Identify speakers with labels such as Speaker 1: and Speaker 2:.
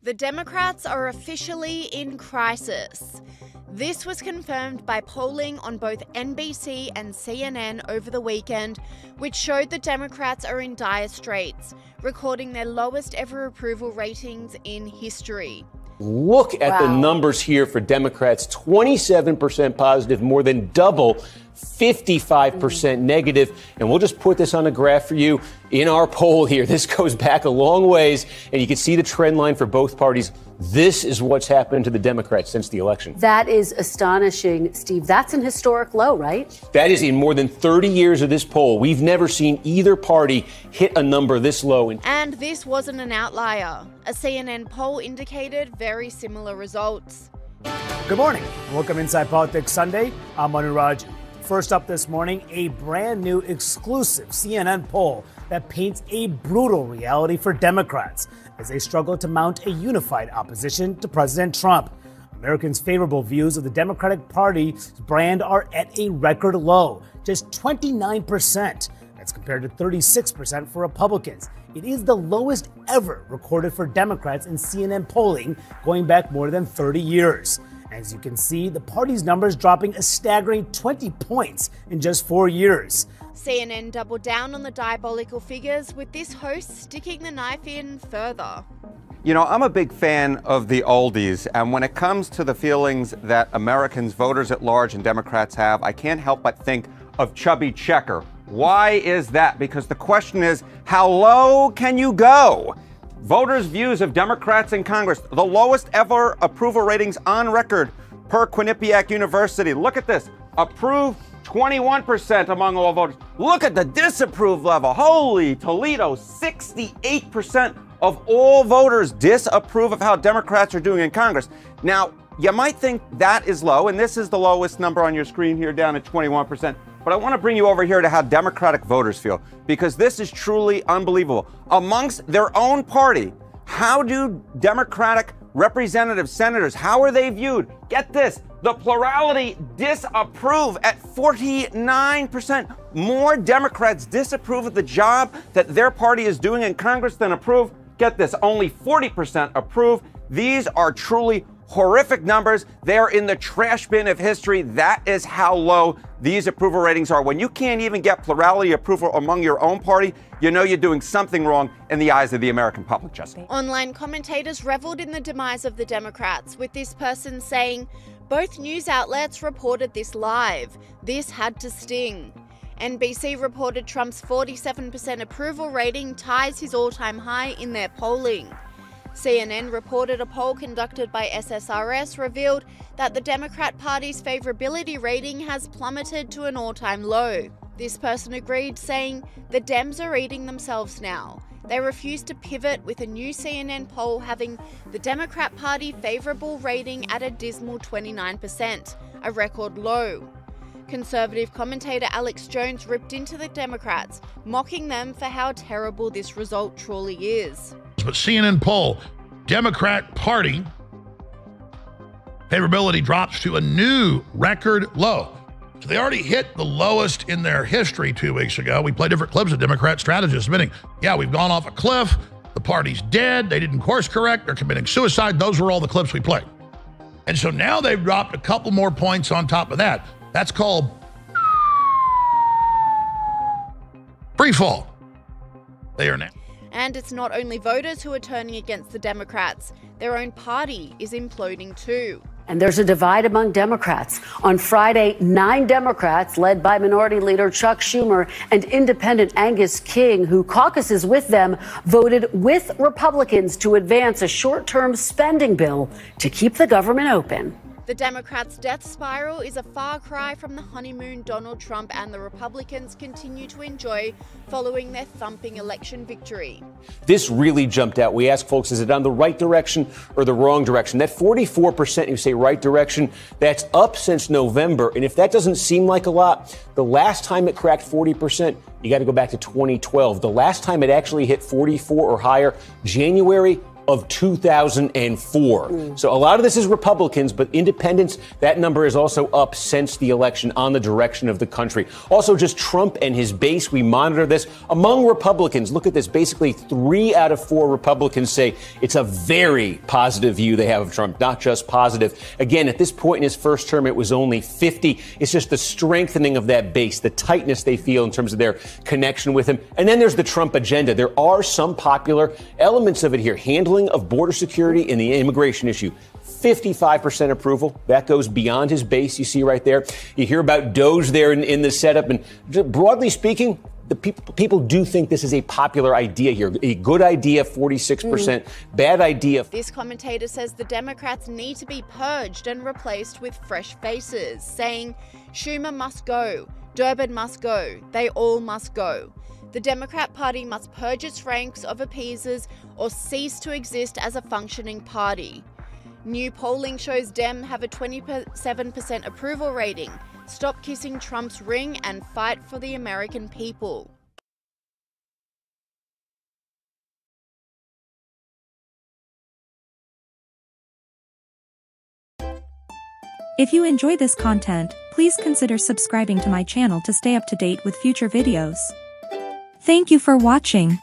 Speaker 1: The Democrats are officially in crisis. This was confirmed by polling on both NBC and CNN over the weekend, which showed the Democrats are in dire straits, recording their lowest ever approval ratings in history.
Speaker 2: Look at the numbers here for Democrats. 27% positive, more than double 55% negative. And we'll just put this on a graph for you in our poll here. This goes back a long ways, and you can see the trend line for both parties. This is what's happened to the Democrats since the election.
Speaker 3: That is astonishing, Steve. That's an historic low, right?
Speaker 2: That is in more than 30 years of this poll. We've never seen either party hit a number this low.
Speaker 1: And this wasn't an outlier. A CNN poll indicated very similar results.
Speaker 4: Good morning. Welcome Inside Politics Sunday. I'm Manu Raj. First up this morning, a brand new exclusive CNN poll that paints a brutal reality for Democrats as they struggle to mount a unified opposition to President Trump. Americans' favorable views of the Democratic Party's brand are at a record low, just 29%. That's compared to 36% for Republicans. It is the lowest ever recorded for Democrats in CNN polling going back more than 30 years. As you can see, the party's numbers dropping a staggering 20 points in just 4 years.
Speaker 1: CNN doubled down on the diabolical figures, with this host sticking the knife in further.
Speaker 5: You know, I'm a big fan of the oldies, and when it comes to the feelings that Americans, voters at large, and Democrats have, I can't help but think of Chubby Checker. Why is that? Because the question is, how low can you go? Voters' views of Democrats in Congress, the lowest ever approval ratings on record per Quinnipiac University. Look at this. Approve, 21% among all voters. Look at the disapprove level. Holy Toledo, 68% of all voters disapprove of how Democrats are doing in Congress. Now, you might think that is low, and this is the lowest number on your screen here, down at 21%. But I want to bring you over here to how Democratic voters feel, because this is truly unbelievable. Amongst their own party, how do Democratic representatives, senators, how are they viewed? Get this, the plurality disapprove at 49%. More Democrats disapprove of the job that their party is doing in Congress than approve. Get this, only 40% approve. These are truly horrific numbers. They're in the trash bin of history. That is how low these approval ratings are. When you can't even get plurality approval among your own party, you know you're doing something wrong in the eyes of the American public, Jessica.
Speaker 1: Online commentators reveled in the demise of the Democrats, with this person saying, "Both news outlets reported this live. This had to sting." NBC reported Trump's 47% approval rating ties his all-time high in their polling. CNN reported a poll conducted by SSRS revealed that the Democrat Party's favorability rating has plummeted to an all-time low. This person agreed, saying, "The Dems are eating themselves now. They refuse to pivot, with a new CNN poll having the Democrat Party favorable rating at a dismal 29%, a record low." Conservative commentator Alex Jones ripped into the Democrats, mocking them for how terrible this result truly is.
Speaker 6: But CNN poll, Democrat Party favorability drops to a new record low. So they already hit the lowest in their history 2 weeks ago. We played different clips of Democrat strategists admitting, yeah, we've gone off a cliff. The party's dead. They didn't course correct. They're committing suicide. Those were all the clips we played. And so now they've dropped a couple more points on top of that. That's called free fall. They are now.
Speaker 1: And it's not only voters who are turning against the Democrats. Their own party is imploding too.
Speaker 3: And there's a divide among Democrats. On Friday, 9 Democrats, led by Minority Leader Chuck Schumer and Independent Angus King, who caucuses with them, voted with Republicans to advance a short-term spending bill to keep the government open.
Speaker 1: The Democrats' death spiral is a far cry from the honeymoon Donald Trump and the Republicans continue to enjoy following their thumping election victory.
Speaker 2: This really jumped out. We asked folks, is it on the right direction or the wrong direction? That 44% you say right direction, that's up since November. And if that doesn't seem like a lot, the last time it cracked 40%, you got to go back to 2012. The last time it actually hit 44 or higher, January of 2004. So a lot of this is Republicans, but independents, that number is also up since the election on the direction of the country. Also, just Trump and his base, we monitor this. Among Republicans, look at this, basically 3 out of 4 Republicans say it's a very positive view they have of Trump, not just positive. Again, at this point in his first term, it was only 50. It's just the strengthening of that base, the tightness they feel in terms of their connection with him. And then there's the Trump agenda. There are some popular elements of it here. Handling of border security and the immigration issue. 55% approval. That goes beyond his base. You see right there. You hear about Doge there in the setup. And broadly speaking, the people do think this is a popular idea here. A good idea, 46%. Bad idea.
Speaker 1: This commentator says the Democrats need to be purged and replaced with fresh faces, saying Schumer must go, Durbin must go, they all must go. The Democrat Party must purge its ranks of appeasers or cease to exist as a functioning party. New polling shows Dem have a 27% approval rating. Stop kissing Trump's ring and fight for the American people.
Speaker 7: If you enjoy this content, please consider subscribing to my channel to stay up to date with future videos. Thank you for watching.